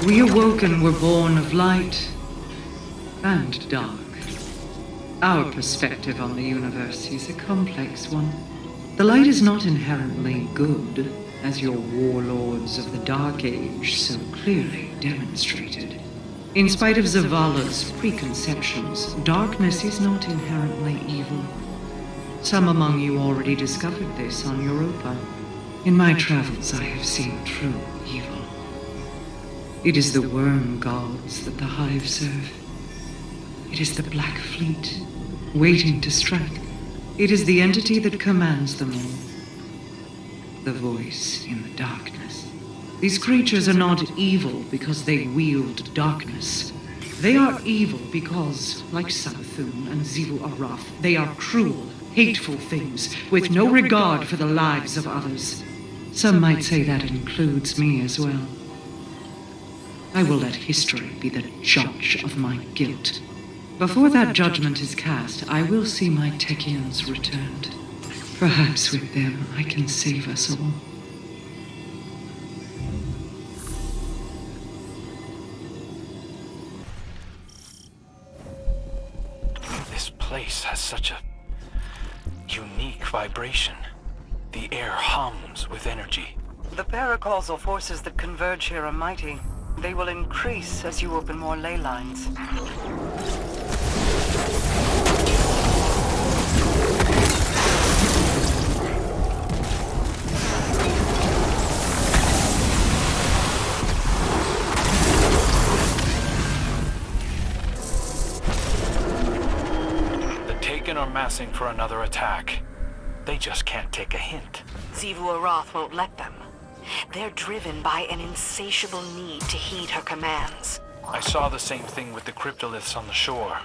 We awoken were born of light and dark. Our perspective on the universe is a complex one. The light is not inherently good, as your warlords of the Dark Age so clearly demonstrated. In spite of Zavala's preconceptions, darkness is not inherently evil. Some among you already discovered this on Europa. In my travels, I have seen true evil. It is the worm gods that the Hive serve. It is the Black Fleet, waiting to strike. It is the entity that commands them all. The voice in the darkness. These creatures are not evil because they wield darkness. They are evil because, like Savathun and Xivu Arath, they are cruel, hateful things with no regard for the lives of others. Some might say that includes me as well. I will let history be the judge of my guilt. Before that judgment is cast, I will see my Techians returned. Perhaps with them I can save us all. This place has such a unique vibration. The air hums with energy. The paracausal forces that converge here are mighty. They will increase as you open more ley lines. Are massing for another attack. They just can't take a hint. Xivu Arath won't let them. They're driven by an insatiable need to heed her commands. I saw the same thing with the cryptoliths on the shore.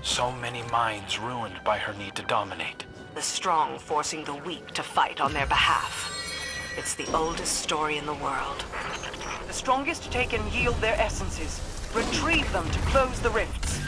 So many minds ruined by her need to dominate. The strong forcing the weak to fight on their behalf. It's the oldest story in the world. The strongest take and yield their essences. Retrieve them to close the rifts.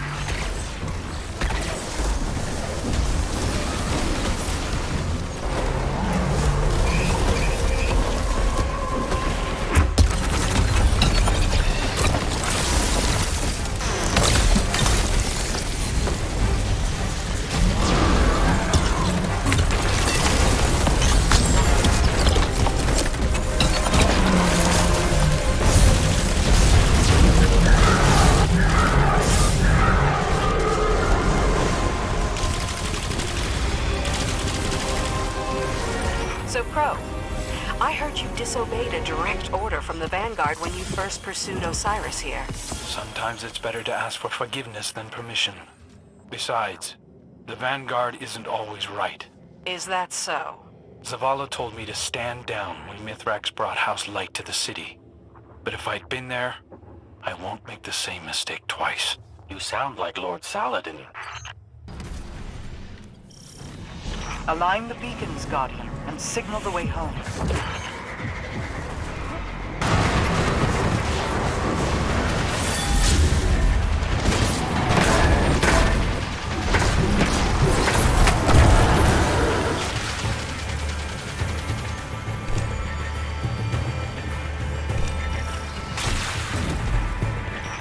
Disobeyed a direct order from the Vanguard when you first pursued Osiris here. Sometimes it's better to ask for forgiveness than permission. Besides, the Vanguard isn't always right. Is that so? Zavala told me to stand down when Mithrax brought House Light to the city. But if I'd been there, I won't make the same mistake twice. You sound like Lord Saladin. Align the beacons, Guardian, and signal the way home.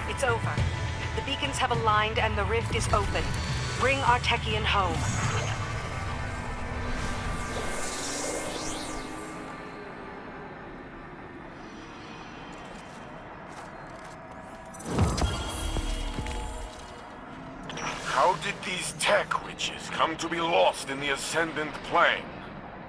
It's over. The beacons have aligned and the rift is open. Bring our Techian home. How did these tech witches come to be lost in the Ascendant Plane?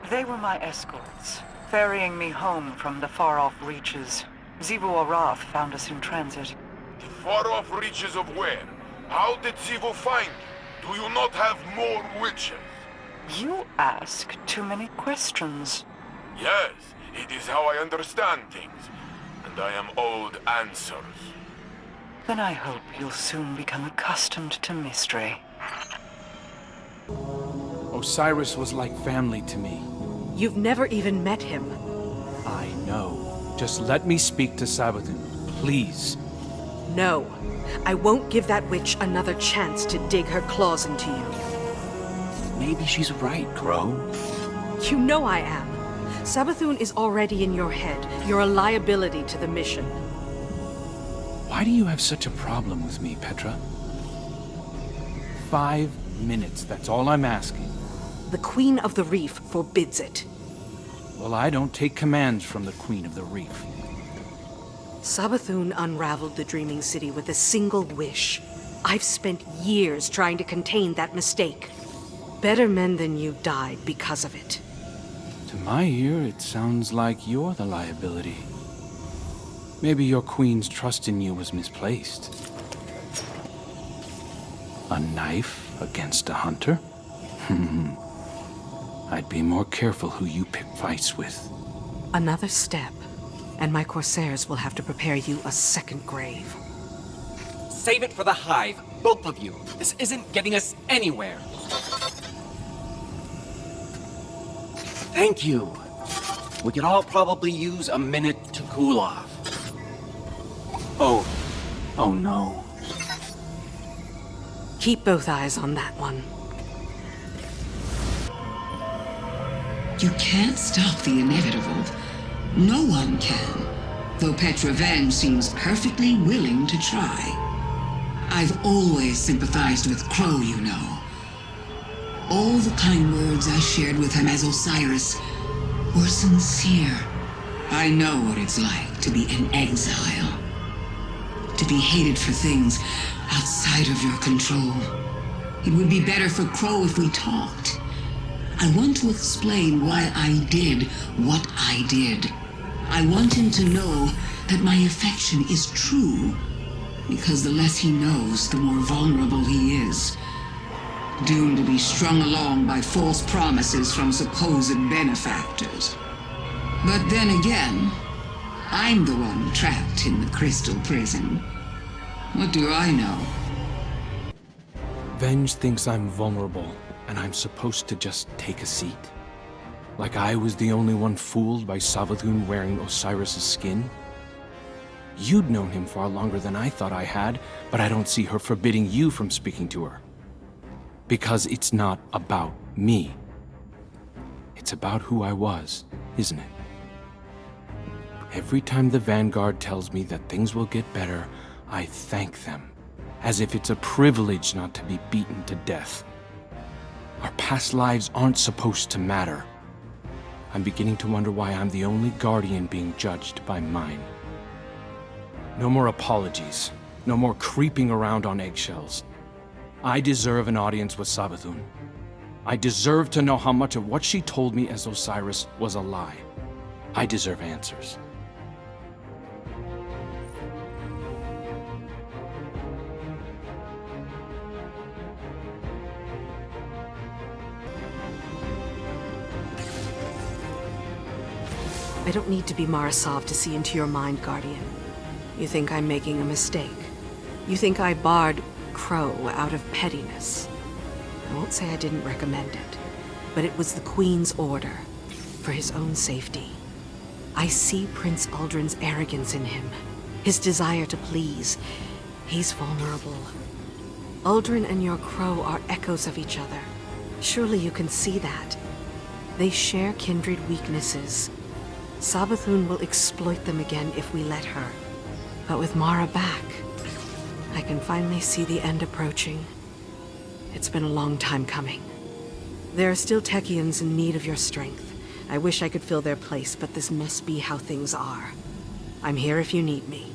They were my escorts, ferrying me home from the far-off reaches. Xivu Arath found us in transit. The far-off reaches of where? How did Xivu find you? Do you not have more witches? You ask too many questions. Yes, it is how I understand things, and I am owed answers. Then I hope you'll soon become accustomed to mystery. Osiris was like family to me. You've never even met him. I know. Just let me speak to Savathun, please. No. I won't give that witch another chance to dig her claws into you. Maybe she's right, Crow. You know I am. Savathun is already in your head. You're a liability to the mission. Why do you have such a problem with me, Petra? 5 minutes, that's all I'm asking. The Queen of the Reef forbids it. Well, I don't take commands from the Queen of the Reef. Savathun unraveled the Dreaming City with a single wish. I've spent years trying to contain that mistake. Better men than you died because of it. To my ear, it sounds like you're the liability. Maybe your queen's trust in you was misplaced. A knife against a hunter? I'd be more careful who you pick fights with. Another step, and my Corsairs will have to prepare you a second grave. Save it for the Hive, both of you. This isn't getting us anywhere. Thank you. We could all probably use a minute to cool off. Oh no. Keep both eyes on that one. You can't stop the inevitable. No one can. Though Petra Van seems perfectly willing to try. I've always sympathized with Crow, you know. All the kind words I shared with him as Osiris were sincere. I know what it's like to be an exile. To be hated for things outside of your control. It would be better for Crow if we talked. I want to explain why I did what I did. I want him to know that my affection is true. Because the less he knows, the more vulnerable he is. Doomed to be strung along by false promises from supposed benefactors. But then again, I'm the one trapped in the crystal prison. What do I know? Venge thinks I'm vulnerable, and I'm supposed to just take a seat. Like I was the only one fooled by Savathun wearing Osiris' skin? You'd known him far longer than I thought I had, but I don't see her forbidding you from speaking to her. Because it's not about me. It's about who I was, isn't it? Every time the Vanguard tells me that things will get better, I thank them, as if it's a privilege not to be beaten to death. Our past lives aren't supposed to matter. I'm beginning to wonder why I'm the only Guardian being judged by mine. No more apologies. No more creeping around on eggshells. I deserve an audience with Savathun. I deserve to know how much of what she told me as Osiris was a lie. I deserve answers. I don't need to be Marasov to see into your mind, Guardian. You think I'm making a mistake. You think I barred Crow out of pettiness. I won't say I didn't recommend it, but it was the Queen's order, for his own safety. I see Prince Uldren's arrogance in him, his desire to please. He's vulnerable. Uldren and your Crow are echoes of each other. Surely you can see that. They share kindred weaknesses. Savathun will exploit them again if we let her. But with Mara back, I can finally see the end approaching. It's been a long time coming. There are still Techians in need of your strength. I wish I could fill their place, but this must be how things are. I'm here if you need me.